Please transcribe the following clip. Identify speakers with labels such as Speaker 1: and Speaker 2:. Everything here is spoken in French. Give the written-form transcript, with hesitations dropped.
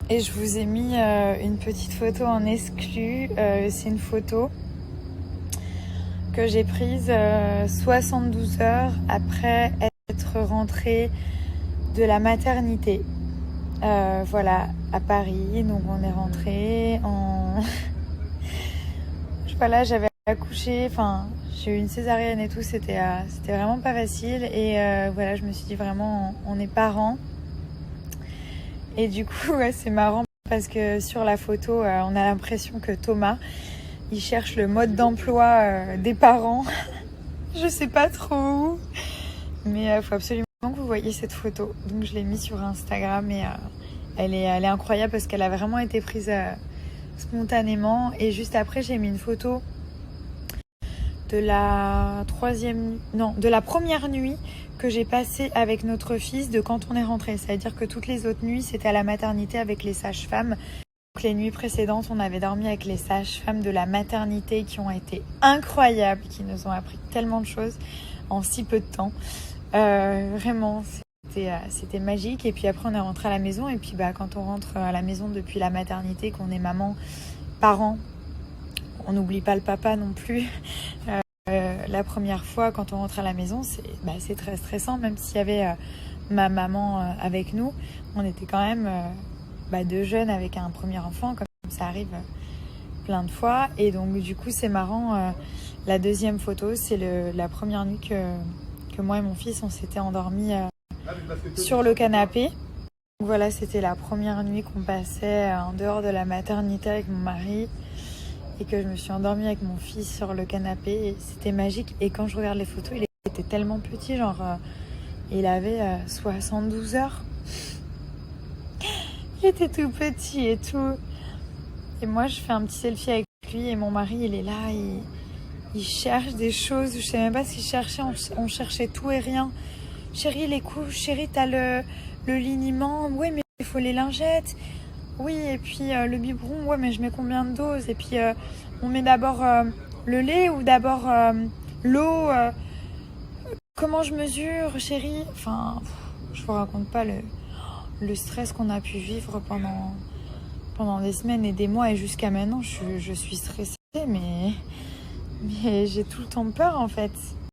Speaker 1: Et je vous ai mis une petite photo en exclu. C'est une photo que j'ai prise 72 heures après être rentrée de la maternité. Voilà, à Paris. Donc on est rentré en... Voilà, j'avais accouché, enfin j'ai eu une césarienne et tout, c'était vraiment pas facile. Et voilà, je me suis dit vraiment, on est parents. Et du coup, ouais, c'est marrant parce que sur la photo, on a l'impression que Thomas, il cherche le mode d'emploi des parents. Je sais pas trop où, mais faut absolument que vous voyez cette photo. Donc je l'ai mise sur Instagram et elle est incroyable parce qu'elle a vraiment été prise spontanément. Et juste après, j'ai mis une photo de la première nuit que j'ai passée avec notre fils de quand on est rentré. C'est-à-dire que toutes les autres nuits, c'était à la maternité avec les sages-femmes. Donc les nuits précédentes, on avait dormi avec les sages-femmes de la maternité qui ont été incroyables, qui nous ont appris tellement de choses en si peu de temps. Vraiment, c'était magique. Et puis après, on est rentré à la maison. Et puis quand on rentre à la maison depuis la maternité, qu'on est maman, parent, on n'oublie pas le papa non plus. La première fois, quand on rentre à la maison, c'est très stressant. Même s'il y avait ma maman avec nous, on était quand même deux jeunes avec un premier enfant, comme ça arrive plein de fois. Et donc du coup, c'est marrant. La deuxième photo, c'est la première nuit que moi et mon fils, on s'était endormis sur le canapé. Donc voilà, c'était la première nuit qu'on passait en dehors de la maternité avec mon mari. Et que je me suis endormie avec mon fils sur le canapé. Et c'était magique. Et quand je regarde les photos, il était tellement petit. Genre, il avait 72 heures. Il était tout petit et tout. Et moi, je fais un petit selfie avec lui. Et mon mari, il est là. Il cherche des choses. Je sais même pas ce qu'il cherchait. On cherchait tout et rien. Chérie, les couches. Chérie, t'as le liniment. Oui, mais il faut les lingettes. Oui, et puis le biberon, ouais, mais je mets combien de doses? Et puis on met d'abord le lait ou d'abord l'eau? Comment je mesure, chérie? Enfin, je vous raconte pas le stress qu'on a pu vivre pendant des semaines et des mois. Et jusqu'à maintenant, je suis stressée, mais j'ai tout le temps peur en fait.